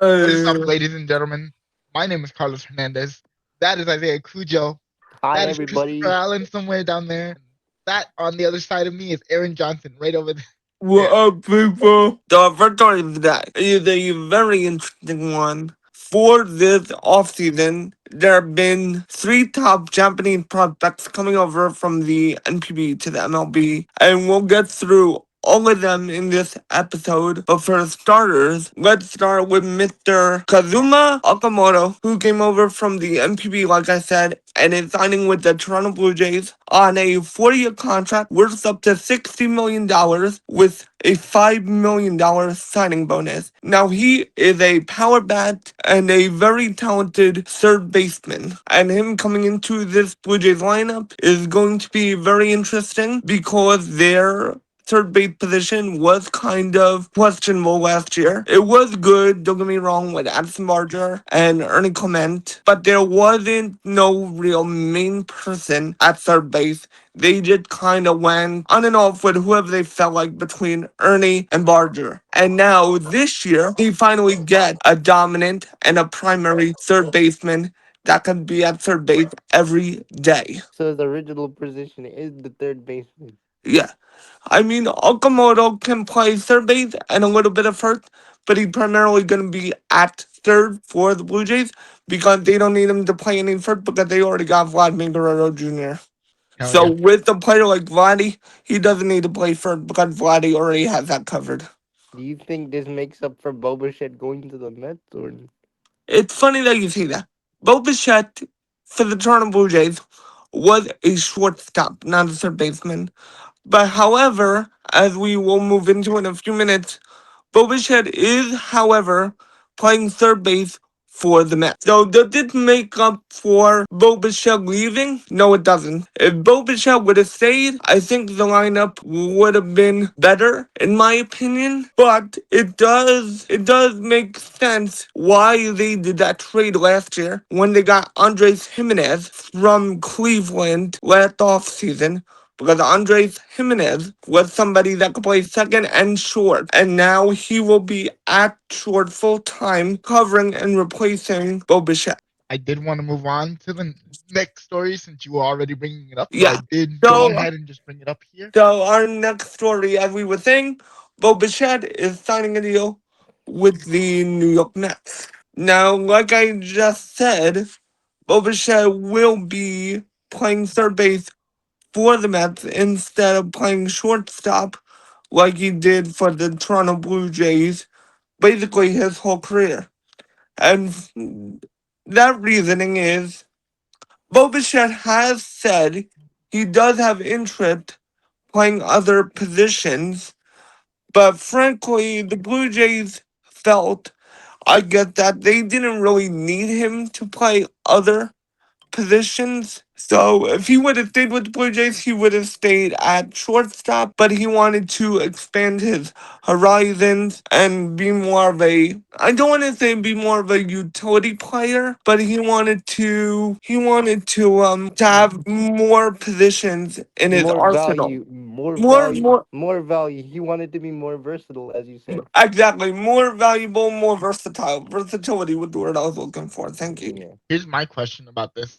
What is up, Uh, ladies and gentlemen? My name is Carlos Hernandez. That is Isaiah Cujo. Hi, That is Christopher everybody. Allen somewhere down there. And that on the other side of me is Aaron Johnson, right over what there. up, people? The first story of the day is a very interesting one. For this offseason, there have been three top Japanese prospects coming over from the NPB to the MLB, and we'll get through all of them in this episode. But for starters, let's start with Mr. Kazuma Okamoto, who came over from the NPB, like I said, and is signing with the Toronto Blue Jays on a 4-year contract worth up to $60 million with a $5 million signing bonus. Now, he is a power bat and a very talented third baseman, and him coming into this Blue Jays lineup is going to be very interesting because their third base position was kind of questionable last year. It was good, don't get me wrong, with Addison Barger and Ernie Clement, but there wasn't no real main person at third base. They just kind of went on and off with whoever they felt like between Ernie and Barger. And now this year, they finally get a dominant and a primary third baseman that can be at third base every day. So his original position is the third baseman. Yeah. I mean, Okamoto can play third base and a little bit of first, but he's primarily going to be at third for the Blue Jays because they don't need him to play any first because they already got Vladimir Guerrero Jr. Hell So yeah. with a player like Vladdy, he doesn't need to play first because Vladdy already has that covered. Do you think this makes up for Boba Fett going to the Mets, or It's funny that you say that. Bo Bichette for the Toronto Blue Jays was a shortstop, not a third baseman. But however, as we will move into in a few minutes, Bobichet is, however, playing third base for the Mets. So does it make up for Bobichet leaving? No, it doesn't. If Bobichet would have stayed, I think the lineup would have been better, in my opinion. But it does make sense why they did that trade last year when they got Andres Jimenez from Cleveland last offseason because Andres Jimenez was somebody that could play second and short, and now he will be at short full time, covering and replacing Bobichek. I did want to move on to the next story since you were already bringing it up. So I Yeah. did go So, ahead and just bring it up here. so our next story, as we were saying, Bobichek is signing a deal with the New York Mets. Now, like I just said, Bobichek will be playing third base for the Mets instead of playing shortstop like he did for the Toronto Blue Jays basically his whole career. And that reasoning is Bobichette has said he does have interest playing other positions, but frankly, the Blue Jays felt, I get that they didn't really need him to play other positions. So if he would have stayed with the Blue Jays, he would have stayed at shortstop, but he wanted to expand his horizons and be more of a, I don't want to say be more of a utility player, but he wanted to have more positions in his more arsenal. value, more More value, more more value? He wanted to be more versatile, as you said. exactly, more valuable, more versatile. Versatility was the word I was looking for. Thank you. Yeah. Here's my question about this.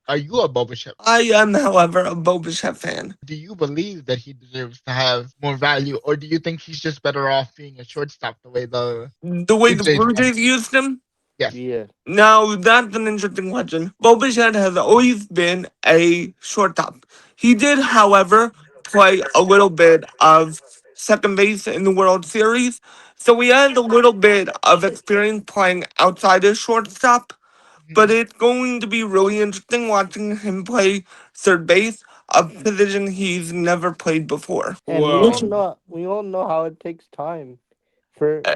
Are you a Boba Fett fan? I am, however, a Boba fan. Do you believe that he deserves to have more value, or do you think he's just better off being a shortstop the way the The way Blue the Jays Blue want? Jays used him? Yes. Yeah. Now, that's an interesting question. Bo Bichette has always been a shortstop. He did, however, play a little bit of second base in the World Series, so he has a little bit of experience playing outside of shortstop, but Mhm. it's going to be really interesting watching him play third base, a position he's never played before. And Which, we all know how it takes time for e-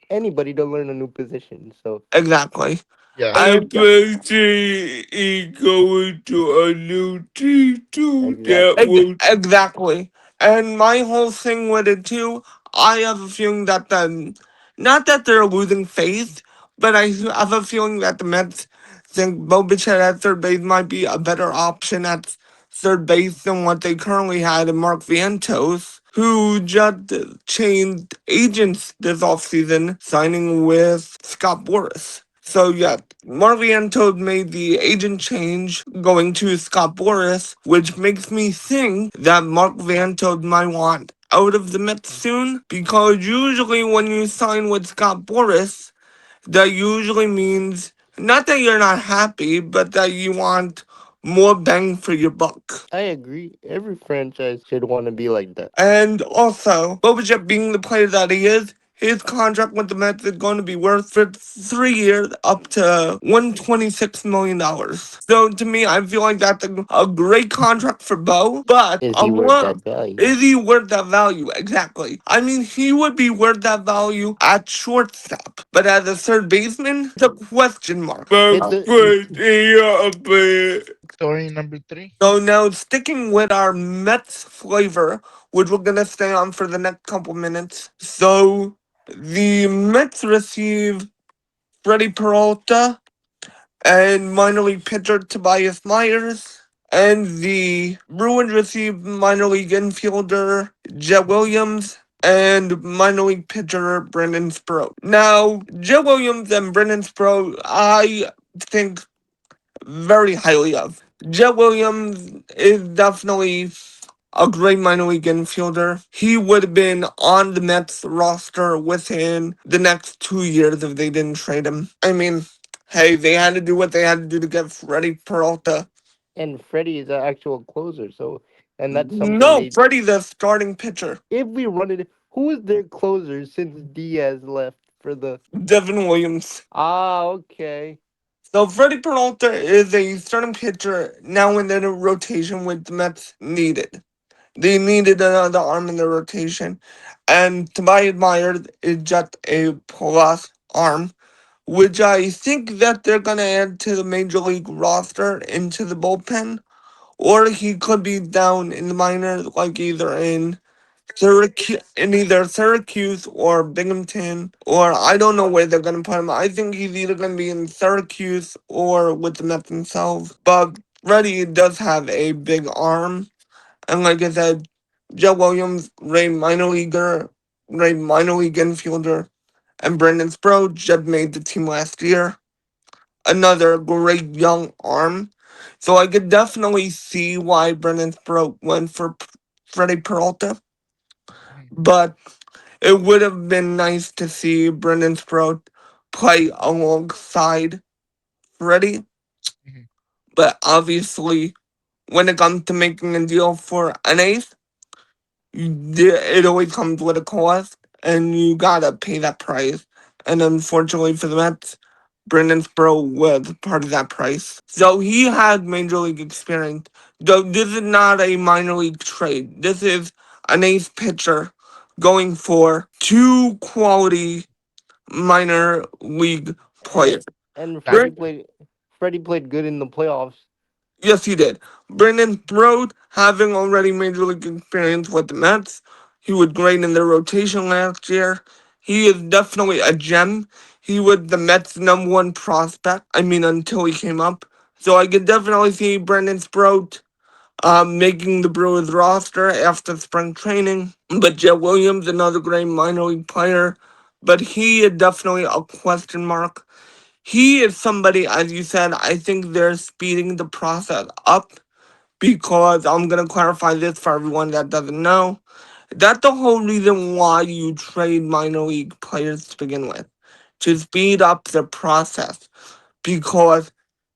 anybody to learn a new position. So exactly. Yeah. I picture it going to a new team too. That exactly. will exactly. And my whole thing with it too, I have a feeling that not that they're losing faith, but I have a feeling that the Mets think Bobichet at third base might be a better option at third base than what they currently had in Mark Vientos. who just changed agents this offseason, signing with Scott Boras. So yeah, Mark Vientos made the agent change going to Scott Boras, which makes me think that Mark Vientos might want out of the Mets soon, because usually when you sign with Scott Boras, that usually means not that you're not happy, but that you want more bang for your buck. I agree. Every franchise should want to be like that. And also, Bobajet being the player that he is, his contract with the Mets is going to be worth for 3 years up to $126 million. So to me, I feel like that's a great contract for Bo, but Is he worth that value? is he worth that value? Exactly. I mean, he would be worth that value at shortstop, but as a third baseman, it's a question mark. It's a Story number three. So now sticking with our Mets flavor, which we're gonna stay on for the next couple minutes. So the Mets receive Freddie Peralta and minor league pitcher Tobias Myers. And the Bruins receive minor league infielder Jet Williams and minor league pitcher Brendan Sproat. Now, Jet Williams and Brendan Sproat, I think very highly of. Jet Williams is definitely a great minor league infielder. He would have been on the Mets roster within the next 2 years if they didn't trade him. I mean, hey, they had to do what they had to do to get Freddie Peralta. and Freddie is an actual closer, so and that's something No, they. Freddie, the starting pitcher. If we run it, who is their closer since Diaz left for the? Devin Williams. Ah, okay. So Freddie Peralta is a starting pitcher now in the rotation with the Mets needed. They needed another arm in the rotation, and to my admired is just a plus arm, which I think that they're gonna add to the major league roster into the bullpen, or he could be down in the minors, like either Syracuse or Binghamton, or I don't know where they're gonna put him. I think he's either gonna be in Syracuse or with the Mets themselves. But Freddie does have a big arm, and like I said, Joe Williams, great minor league infielder, and Brendan Sproat just made the team last year. Another great young arm. So I could definitely see why Brendan Sproat went for Freddie Peralta. Mhm, But it would have been nice to see Brendan Sproat play alongside Freddie. mhm. But obviously, when it comes to making a deal for an ace, it always comes with a cost, and you gotta pay that price. And unfortunately for the Mets, Brendan Sproat was part of that price. So he had major league experience. Though this is not a minor league trade. This is an ace pitcher going for two quality minor league And players. and Got Freddie played good in the playoffs. Yes, he did. Brendan Sproat, having already major league experience with the Mets, he was great in their rotation last year. He is definitely a gem. He was the Mets' #1 prospect. I mean, until he came up. So I could definitely see Brendan Sproat making the Brewers roster after spring training. But Jet Williams, another great minor league player, but he is definitely a question mark. He is somebody, as you said, I think they're speeding the process up, because I'm going to clarify this for everyone that doesn't know. That's the whole reason why you trade minor league players to begin with, to speed up the process. Because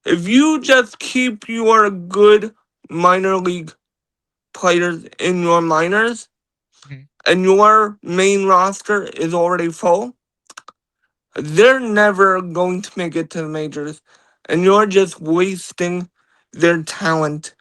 if you just keep your good minor league players in your minors Mhm. and your main roster is already full, they're never going to make it to the majors, and you're just wasting their talent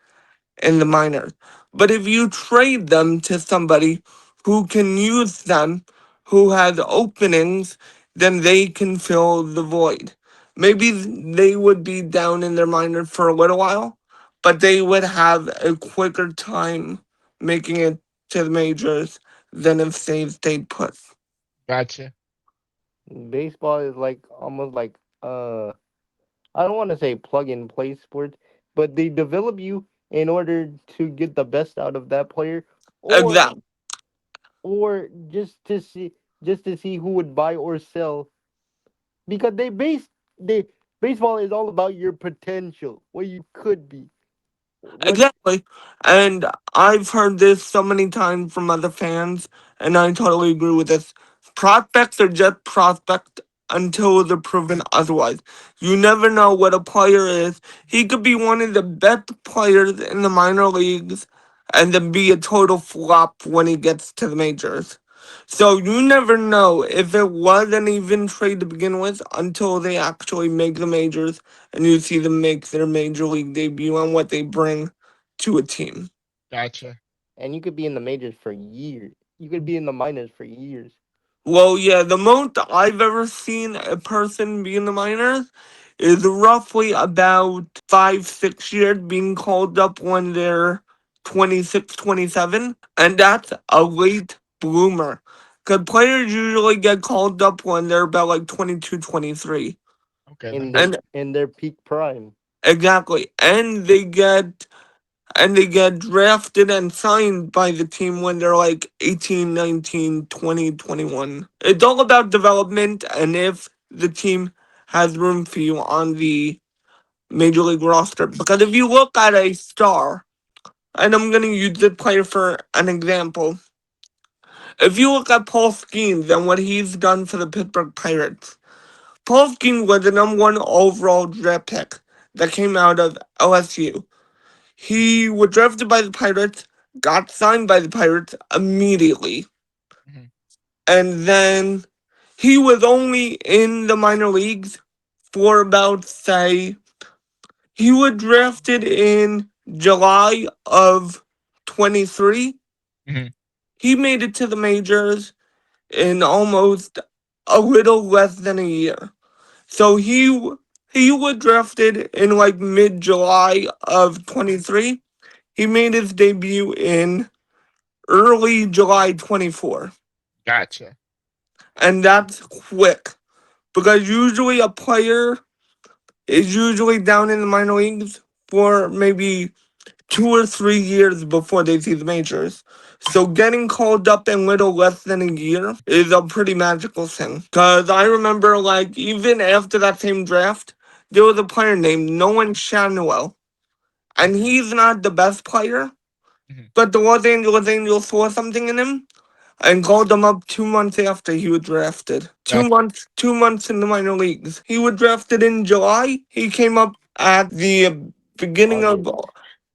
in the minors. But if you trade them to somebody who can use them, who has openings, then they can fill the void. Maybe they would be down in their minors for a little while, but they would have a quicker time making it to the majors than if they stayed put. Gotcha. Baseball is like almost like I don't want to say plug and play sports, but they develop you in order to get the best out of that player, or Exactly. or just to see who would buy or sell, because they baseball is all about your potential, what you could be. What Exactly. And I've heard this so many times from other fans, and I totally agree with this. Prospects are just prospects until they're proven otherwise. You never know what a player is. He could be one of the best players in the minor leagues and then be a total flop when he gets to the majors. So you never know if it was an even trade to begin with until they actually make the majors and you see them make their major league debut and what they bring to a team. Gotcha. and you could be in the majors for years. You could be in the minors for years. Well, yeah, the most I've ever seen a person be in the minors is roughly about 5, 6 years being called up when they're 26, 27, and that's a late bloomer. Because players usually get called up when they're about like 22, 23. Okay, that in makes their And in their peak prime. exactly. And they get drafted and signed by the team when they're like 18, 19, 20, 21. It's all about development and if the team has room for you on the major league roster. Because if you look at a star, and I'm going to use this player for an example, if you look at Paul Skeens and what he's done for the Pittsburgh Pirates, Paul Skeens was the number one overall draft pick that came out of LSU. He was drafted by the Pirates, got signed by the Pirates immediately, mhm, and then he was only in the minor leagues for about, say, he was drafted in July of 23. mhm. He made it to the majors in almost a little less than a year. So he was drafted in like mid July of 23. He made his debut in early July 24. Gotcha. And that's quick because usually a player is usually down in the minor leagues for maybe 2 or 3 years before they see the majors. So getting called up in little less than a year is a pretty magical thing. Cause I remember like even after that same draft, there was a player named Nolan Schanuel. And he's not the best player, Mhm. but the Los Angeles Angels saw something in him and called him up 2 months after he was drafted. Two Gotcha. months, 2 months in the minor leagues. He was drafted in July. He came up at the beginning of, August.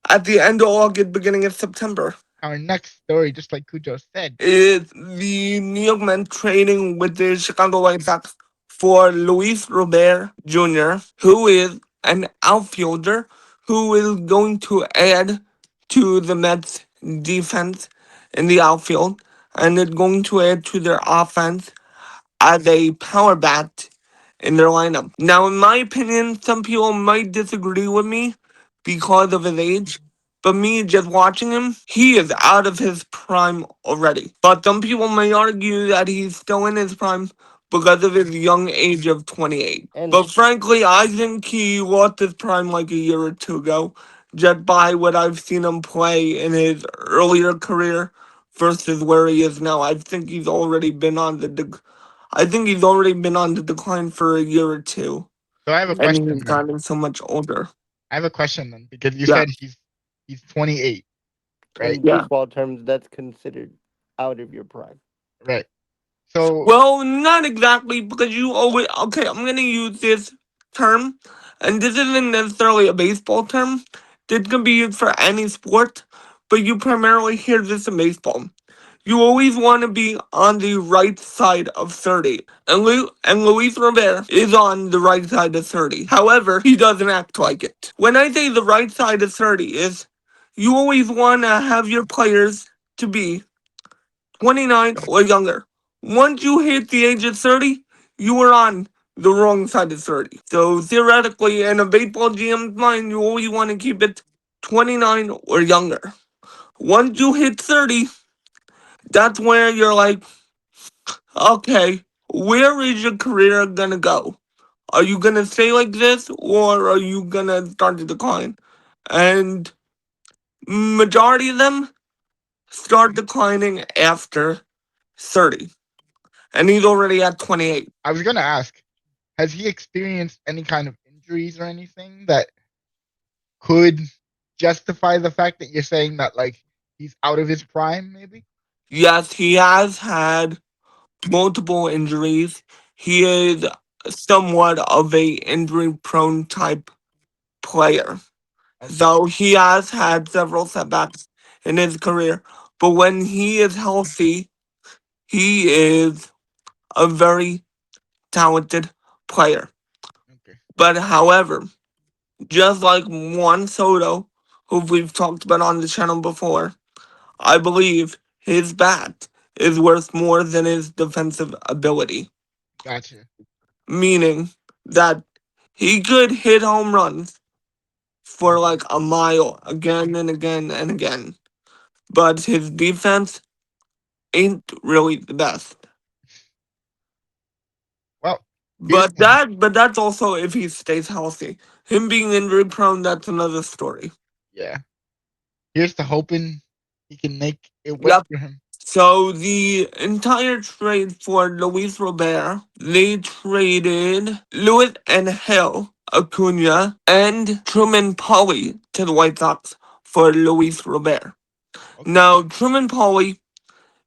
at the end of August, beginning of September. Our next story, just like Cujo said. Is the New York Mets trading with the Chicago White Sox for Luis Robert Jr., who is an outfielder who is going to add to the Mets defense in the outfield and is going to add to their offense as a power bat in their lineup. Now, in my opinion, some people might disagree with me because of his age, but me just watching him, he is out of his prime already. But some people may argue that he's still in his prime because of his young age of 28. And But frankly, I think he lost his prime like a year or two ago, just by what I've seen him play in his earlier career versus where he is now. I think he's already been on the decline for a year or two, So I have a and he's question then. gotten so much older. I have a question then because you Yeah, said he's 28, right? in yeah. baseball terms, that's considered out of your prime. Right. So Well, not exactly because you always okay. I'm gonna use this term, and this isn't necessarily a baseball term. This can be used for any sport, but you primarily hear this in baseball. You always want to be on the right side of 30. And Luis Robert is on the right side of 30. However, he doesn't act like it. When I say the right side of 30 is you always want to have your players to be 29 or younger. Once you hit the age of 30, you are on the wrong side of 30. So theoretically, in a baseball GM's mind, you always want to keep it 29 or younger. Once you hit 30, that's where you're like, okay, where is your career gonna go? Are you gonna stay like this or are you gonna start to decline? And majority of them start declining after 30, and he's already at 28. I was gonna ask, has he experienced any kind of injuries or anything that could justify the fact that you're saying that like he's out of his prime, maybe? Yes, he has had multiple injuries. He is somewhat of a injury prone type player. Okay, So he has had several setbacks in his career. But when he is healthy, he is a very talented player. okay, But however, just like Juan Soto, who we've talked about on the channel before, I believe his bat is worth more than his defensive ability. gotcha. Meaning that he could hit home runs for Mhm. like a mile again and again and again. But his defense ain't really the best. Well, here's But that's also if he stays healthy. Him being injury prone, that's another story. yeah, here's to hoping he can make it work Yep. for him. So the entire trade for Luis Robert, they traded Lewis and Hill, Acuna, and Truman Polly to the White Sox for Luis Robert. Okay, Now, Truman Polly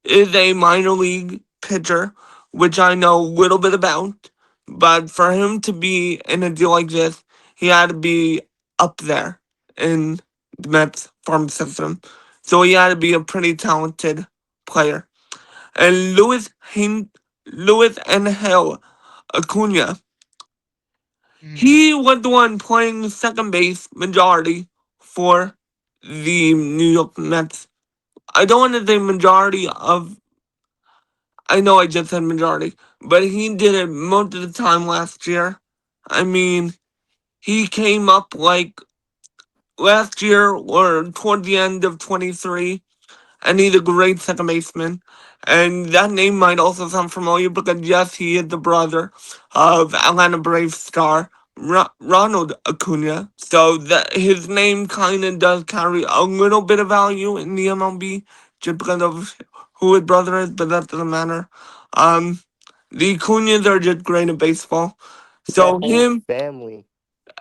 is a minor league pitcher, which I know a little bit about. But for him to be in a deal like this, he had to be up there in the Mets farm system. So he had to be a pretty talented player. And Lewis and Hell Acuna, mhm, he was the one playing second base majority for the New York Mets. I don't want to say majority of I know I just said majority, but he did it most of the time last year. I mean, he came up like last year or toward the end of 23, and he's a great second baseman. And that name might also sound familiar because, yes, he is the brother of Atlanta Braves star Ronald Acuna. So that his name kind of does carry a little bit of value in the MLB just because of who his brother is, but that doesn't matter. Um, the Acunas are just great at baseball. That So whole him, family.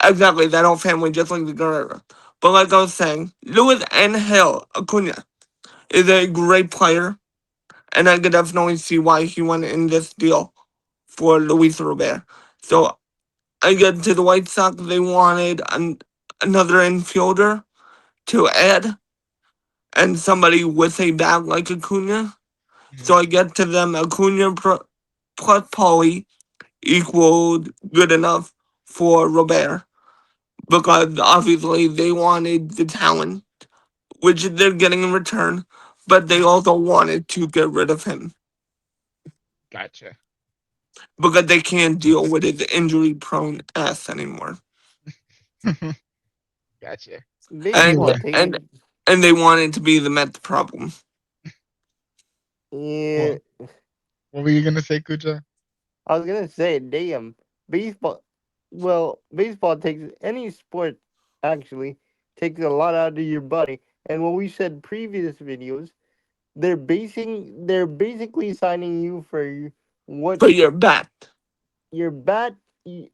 exactly, that whole family, just like the Guerrero. But like I was saying, Lewis and Hill Acuna is a great player, and I could definitely see why he went in this deal for Luis Robert. So I get to the White Sox, they wanted another infielder to add, and somebody with a bat like Acuna. mhm, So I get to them, Acuna plus Pauly equaled good enough for Robert, because obviously they wanted the talent, which they're getting in return, but they mhm. also wanted to get rid of him Gotcha. because they can't deal with his injury prone ass anymore. Gotcha. Baseball And Anyway, and take and they wanted to be the Mets problem. yeah. well, what were you gonna say, Kucha? I was gonna say, damn, baseball. Well, baseball takes any sport actually takes a lot out of your body. And what we said previous videos, they're basically signing you for what For your bat. your bat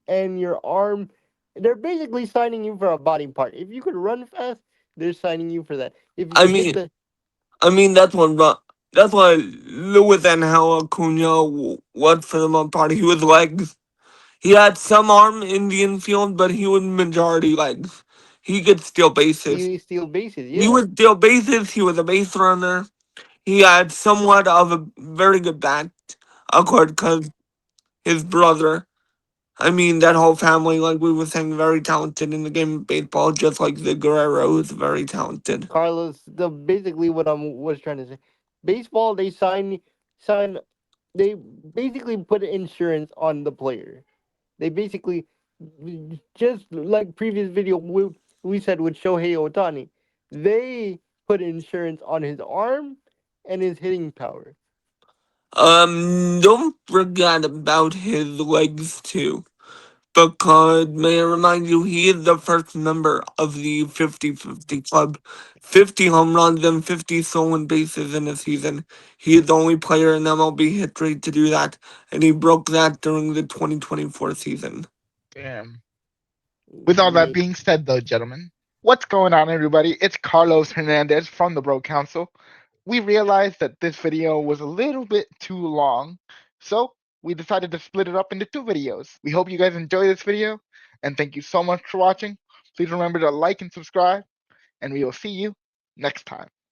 and your arm. They're basically signing you for a body part. If you could run fast, they're signing you for that. If you I could hit mean, the that's why Lewis and Hal Acuna was for the most part. He was legs. He had some arm in the infield, but he was majority legs. He could steal bases. steal bases, He yeah. would steal bases. He was a base runner. He had somewhat of a very good bat, of course, because his brother. I mean, that whole family, like we were saying, very talented in the game of baseball, just like the Guerrero is very talented. Carlos, the basically what I was trying to say. Baseball, sign they basically put insurance on the player. They basically just like previous video we said with Shohei Otani, they put insurance on his arm and his hitting power. Don't forget about his legs too, Because, may I remind you, he is the first member of the 50-50 club. 50 home runs and 50 stolen bases in a season. He is the only player in MLB history to do that, and he broke that during the 2024 season. Damn. With all that Yeah. being said, though, gentlemen, what's going on, everybody? It's Carlos Hernandez from the Bro Council. We realized that this video was a little bit too long, so we decided to split it up into two videos. We hope you guys enjoy this video, and thank you so much for watching. Please remember to like and subscribe, and we will see you next time.